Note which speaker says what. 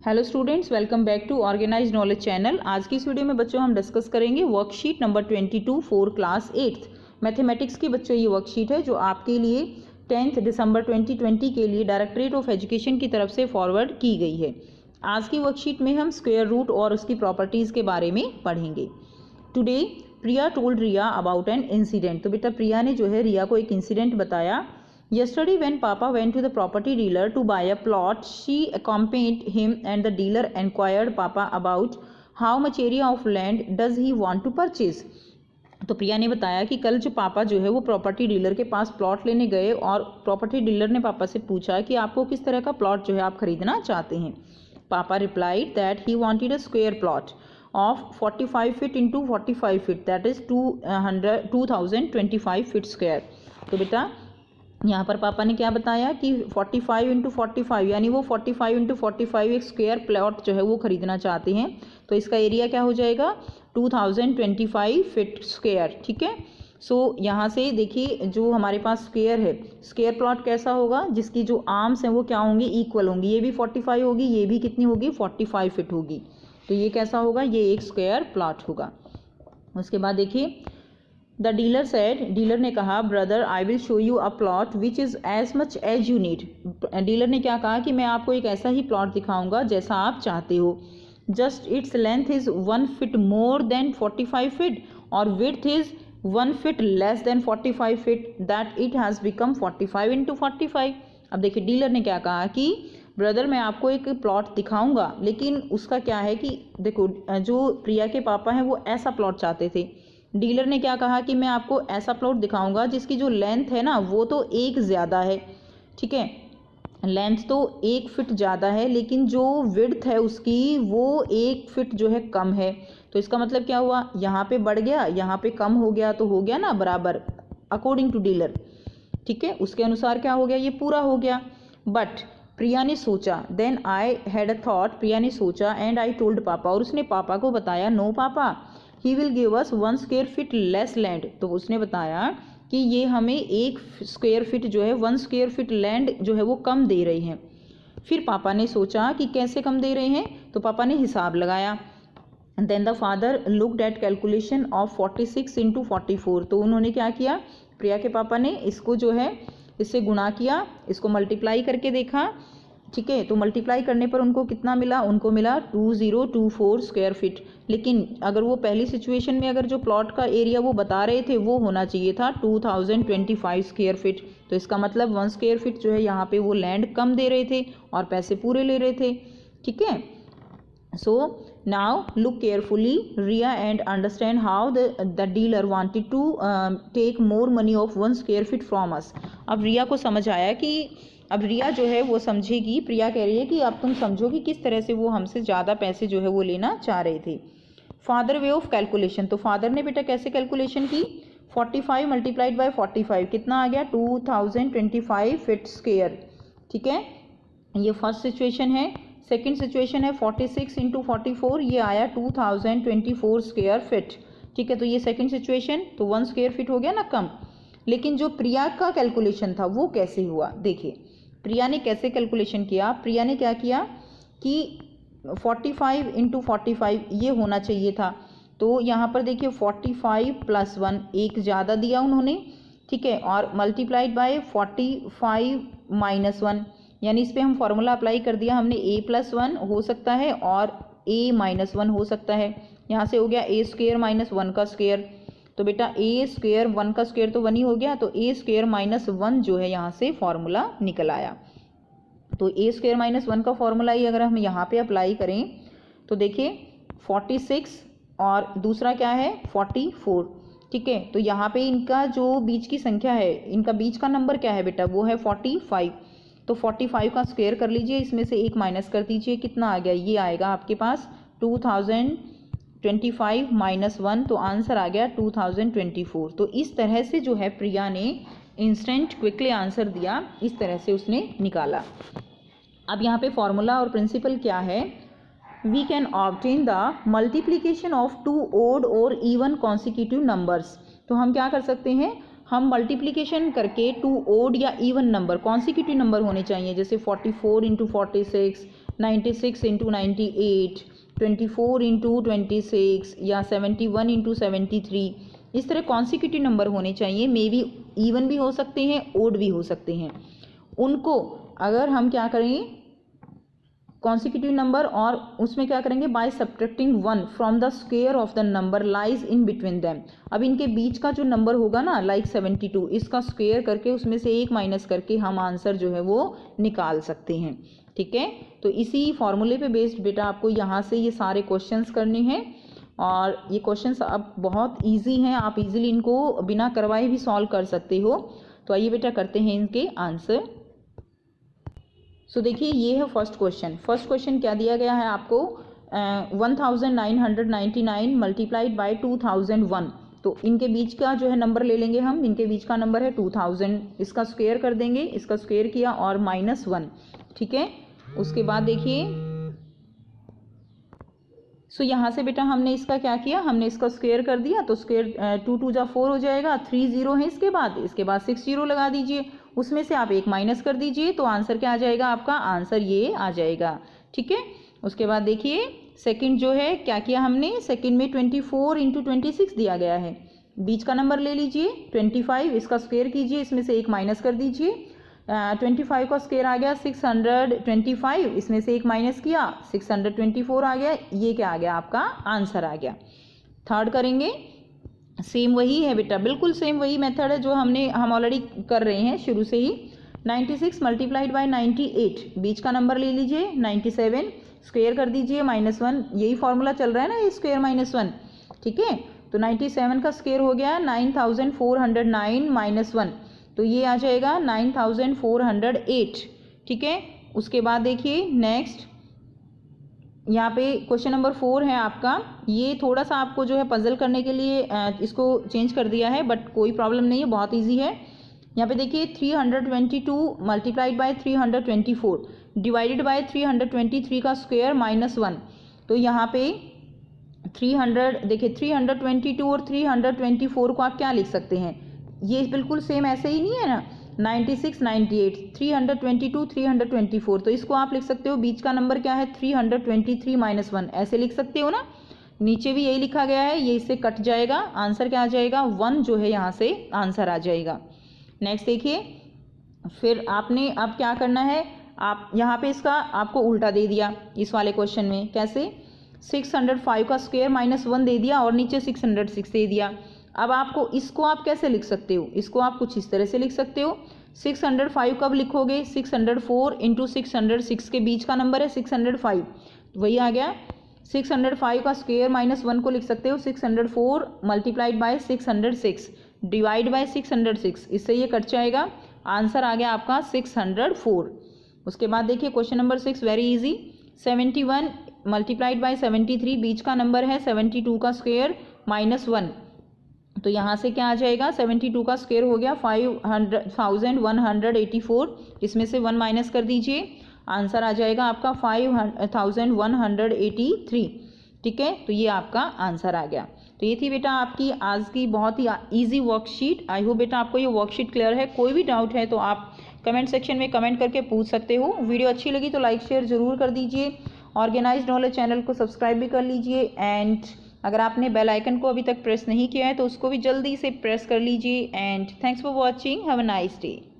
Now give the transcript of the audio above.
Speaker 1: Hello students, welcome back to organised knowledge channel. आज की इस वीडियो में बच्चों हम डिस्कस करेंगे worksheet number 22 for class 8th mathematics की। बच्चों ये वर्कशीट है जो आपके लिए 10 दिसंबर 2020 के लिए डायरेक्टरेट ऑफ एजुकेशन की तरफ से फॉरवर्ड की गई है। आज की वर्कशीट में हम स्क्वायर रूट और उसकी प्रॉपर्टीज़ के बारे में पढ़ेंगे। Today Priya told Riya about an incident. तो बेटा प्रिया ने जो है रिया को एक इंसिडेंट बताया। Yesterday when Papa went to the property dealer to buy a plot, she accompanied him and the dealer inquired Papa about how much area of land does he want to purchase. तो प्रिया ने बताया कि कल जो पापा जो है वो प्रॉपर्टी डीलर के पास प्लॉट लेने गए और प्रॉपर्टी डीलर ने पापा से पूछा कि आपको किस तरह का प्लॉट जो है आप खरीदना चाहते हैं। पापा replied that he wanted a square plot of 45 feet into 45 feet, that is 2025 feet square. तो बेटा यहाँ पर पापा ने क्या बताया कि 45 इंटू 45 यानी वो 45 इंटू 45 एक स्क्वायर प्लॉट जो है वो खरीदना चाहते हैं। तो इसका एरिया क्या हो जाएगा 2025 फीट स्क्वायर। ठीक है। सो यहाँ से देखिए जो हमारे पास स्क्वायर है, स्क्वायर प्लॉट कैसा होगा जिसकी जो आर्म्स हैं वो क्या होंगी, इक्वल होंगी। ये भी 45 होगी, ये भी कितनी होगी 45 फीट होगी। तो ये कैसा होगा, ये एक स्क्वायर प्लॉट होगा। उसके बाद देखिए द डीलर सेड, डीलर ने कहा brother I will show you a plot which is as much as you need. Dealer ने क्या कहा कि मैं आपको एक ऐसा ही प्लॉट दिखाऊंगा जैसा आप चाहते हो। Just it's length is 1 feet more than 45 feet और width is 1 feet less than 45 feet, that it has become 45 into 45। अब देखिए डीलर ने क्या कहा कि ब्रदर मैं आपको एक प्लॉट दिखाऊंगा, लेकिन उसका क्या है कि देखो जो प्रिया के पापा हैं वो ऐसा प्लॉट चाहते थे। डीलर ने क्या कहा कि मैं आपको ऐसा प्लॉट दिखाऊंगा जिसकी जो लेंथ है ना वो तो एक ज़्यादा है। ठीक है, लेंथ तो 1 फीट ज़्यादा है लेकिन जो विड्थ है उसकी वो 1 फीट जो है कम है। तो इसका मतलब क्या हुआ, यहाँ पे बढ़ गया यहाँ पे कम हो गया, तो हो गया ना बराबर अकॉर्डिंग टू डीलर। ठीक है, उसके अनुसार क्या हो गया, ये पूरा हो गया। बट प्रिया ने सोचा, then I had a thought, Priya ने सोचा एंड आई टोल्ड पापा, और उसने पापा को बताया नो पापा he will give us 1 square feet less land. तो उसने बताया कि ये हमें 1 स्क्वायर फीट जो है 1 स्क्वायर फीट लैंड जो है वो कम दे रही हैं। फिर पापा ने सोचा कि कैसे कम दे रहे हैं, तो पापा ने हिसाब लगाया। Then the father looked at calculation of 46 into 44। तो उन्होंने क्या किया, प्रिया के पापा ने इसको जो है इससे गुणा किया, इसको मल्टीप्लाई करके देखा। ठीक है, तो मल्टीप्लाई करने पर उनको कितना मिला, उनको मिला 2024 स्क्वायर फीट। लेकिन अगर वो पहली सिचुएशन में अगर जो प्लॉट का एरिया वो बता रहे थे वो होना चाहिए था 2025 स्क्वायर फीट। तो इसका मतलब 1 स्क्वायर फीट जो है यहाँ पे वो लैंड कम दे रहे थे और पैसे पूरे ले रहे थे। ठीक है, so now look carefully Riya and understand how the dealer wanted to take more money of 1 square feet from us. अब रिया को समझ आया कि अब रिया जो है वो समझेगी, प्रिया कह रही है कि अब तुम समझो कि किस तरह से वो हमसे ज़्यादा पैसे जो है वो लेना चाह रहे थे। फादर वे ऑफ कैलकुलेशन, तो फादर ने बेटा कैसे कैलकुलेशन की, 45 मल्टीप्लाइड बाय 45 कितना आ गया 2025 फीट स्क्वायर। ठीक है, ये फर्स्ट सिचुएशन है। सेकंड सिचुएशन है 46 इंटू 44, ये आया 2024 स्क्वायर फीट। ठीक है, तो ये सेकंड सिचुएशन, तो 1 स्क्वायर फीट हो गया ना कम। लेकिन जो प्रिया का कैलकुलेशन था वो कैसे हुआ, देखिए प्रिया ने कैसे कैलकुलेशन किया। प्रिया ने क्या किया कि 45 इंटू 45 ये होना चाहिए था। तो यहाँ पर देखिए 45 प्लस 1 एक ज़्यादा दिया उन्होंने। ठीक है, और मल्टीप्लाइड बाय 45 माइनस 1, यानी इस पर हम फॉर्मूला अप्लाई कर दिया हमने, a प्लस 1 हो सकता है और a माइनस 1 हो सकता है। यहाँ से हो गया a स्क्वायर माइनस 1 का स्क्वायर। तो बेटा a स्क्वायर 1 का स्क्वायर तो 1 ही हो गया, तो a स्क्वायर माइनस 1 जो है यहाँ से फॉर्मूला निकल आया। तो a स्क्वायर माइनस 1 का फॉर्मूला ही अगर हम यहाँ पे अप्लाई करें तो देखिए 46 और दूसरा क्या है 44। ठीक है, तो यहाँ पे इनका जो बीच की संख्या है, इनका बीच का नंबर क्या है बेटा, वो है 45। तो 45 का स्क्वायर कर लीजिए, इसमें से 1 माइनस कर दीजिए, कितना आ गया, ये आएगा आपके पास 2025 माइनस 1, तो आंसर आ गया 2024। तो इस तरह से जो है प्रिया ने इंस्टेंट क्विकली आंसर दिया, इस तरह से उसने निकाला। अब यहाँ पे फॉर्मूला और प्रिंसिपल क्या है, we can obtain the multiplication of 2 odd और इवन कॉन्सिक्यूटिव नंबर्स। तो हम क्या कर सकते हैं, हम मल्टीप्लिकेशन करके टू ओड या इवन नंबर कॉन्सिक्यूटिव नंबर होने चाहिए, जैसे 44 इंटू 46, 96 इंटू 98, 24 इंटू 26 या 71 इंटू 73, इस तरह कॉन्सिक्यूटिव नंबर होने चाहिए। मे बी इवन भी हो सकते हैं, ओड भी हो सकते हैं। उनको अगर हम क्या करेंगे कॉन्सिक्यूटिव नंबर, और उसमें क्या करेंगे by subtracting 1 from the square of the number lies in between them. अब इनके बीच का जो नंबर होगा ना, लाइक 72, इसका स्क्वायर करके उसमें से 1 माइनस करके हम आंसर जो है वो निकाल सकते हैं। ठीक है, तो इसी फॉर्मूले पे बेस्ड बेटा आपको यहाँ से ये सारे क्वेश्चंस करने हैं, और ये क्वेश्चंस अब बहुत ईजी हैं, आप इजीली इनको बिना करवाए भी सॉल्व कर सकते हो। तो आइए बेटा करते हैं इनके आंसर। सो देखिए ये है फर्स्ट क्वेश्चन। फर्स्ट क्वेश्चन क्या दिया गया है आपको, 1999 मल्टीप्लाइड बाय 2001। तो इनके बीच का जो है नंबर ले लेंगे हम, इनके बीच का नंबर है 2000, इसका स्क्वायर कर देंगे, इसका स्क्वायर किया और -1। ठीक है, उसके बाद देखिए सो यहाँ से बेटा हमने इसका क्या किया, हमने इसका स्क्वायर कर दिया, तो स्क्वायर 2 2 जा 4 हो जाएगा, 3 0 है इसके बाद 6 0 लगा दीजिए, उसमें से आप 1 माइनस कर दीजिए, तो आंसर क्या आ जाएगा आपका, आंसर ये आ जाएगा। ठीक है, उसके बाद देखिए सेकंड जो है क्या किया हमने, सेकंड में 24 इंटू 26 दिया गया है, बीच का नंबर ले लीजिए 25, इसका स्क्वायर कीजिए, इसमें से 1 माइनस कर दीजिए, 25 का स्क्वायर आ गया 625, इसमें से 1 माइनस किया 624 आ गया, ये क्या आ गया आपका आंसर आ गया। थर्ड करेंगे, सेम वही है बेटा, बिल्कुल सेम वही मेथड है जो हम ऑलरेडी कर रहे हैं शुरू से ही। 96 मल्टीप्लाइड बाय 98, बीच का नंबर ले लीजिए 97, स्क्वायर कर दीजिए -1, यही फॉर्मूला चल रहा है ना, ये स्क्वायर -1। ठीक है, तो 97 का स्क्वायर हो गया 9409 -1, तो ये आ जाएगा 9408। ठीक है, उसके बाद देखिए नेक्स्ट यहाँ पे क्वेश्चन नंबर 4 है आपका, ये थोड़ा सा आपको जो है पजल करने के लिए इसको चेंज कर दिया है, बट कोई प्रॉब्लम नहीं है, बहुत इजी है। यहाँ पे देखिए 322 मल्टीप्लाइड बाय 324 डिवाइडेड बाय 323 का स्क्वायर -1, तो यहाँ पे 300 देखिए 322 और 324 को आप क्या लिख सकते हैं, ये बिल्कुल सेम ऐसे ही नहीं है ना, 96 98 322 324, तो इसको आप लिख सकते हो, बीच का नंबर क्या है 323 -1, ऐसे लिख सकते हो ना, नीचे भी यही लिखा गया है, ये इससे कट जाएगा, आंसर क्या आ जाएगा 1 जो है यहाँ से आंसर आ जाएगा। नेक्स्ट देखिए, फिर आपने अब क्या करना है, आप यहाँ पे इसका आपको उल्टा दे दिया इस वाले क्वेश्चन में, कैसे 605 का स्क्वायर -1 दे दिया और नीचे 606 दे दिया। अब आपको इसको आप कैसे लिख सकते हो, इसको आप कुछ इस तरह से लिख सकते हो, 605 कब लिखोगे, 604 इंटू 606 के बीच का नंबर है 605, वही आ गया 605 का स्क्वायर -1 को लिख सकते हो 604 मल्टीप्लाइड बाय 606 डिवाइड बाय 606, इससे ये कट जाएगा, आंसर आ गया आपका 604। उसके बाद देखिए question number 6 very easy, 71 multiplied by 73, बीच का नंबर है 72 का स्क्वायर -1, तो यहाँ से क्या आ जाएगा, 72 का स्क्वायर हो गया 5184, इसमें से 1 माइनस कर दीजिए, आंसर आ जाएगा आपका 5183। ठीक है, तो ये आपका आंसर आ गया। तो ये थी बेटा आपकी आज की बहुत ही इजी वर्कशीट। आई होप बेटा आपको ये वर्कशीट क्लियर है। कोई भी डाउट है तो आप कमेंट सेक्शन में कमेंट करके पूछ सकते हो। वीडियो अच्छी लगी तो लाइक शेयर ज़रूर कर दीजिए। ऑर्गेनाइज्ड नॉलेज चैनल को सब्सक्राइब भी कर लीजिए, एंड अगर आपने बेल आइकन को अभी तक प्रेस नहीं किया है तो उसको भी जल्दी से प्रेस कर लीजिए। And thanks for watching, have a nice day.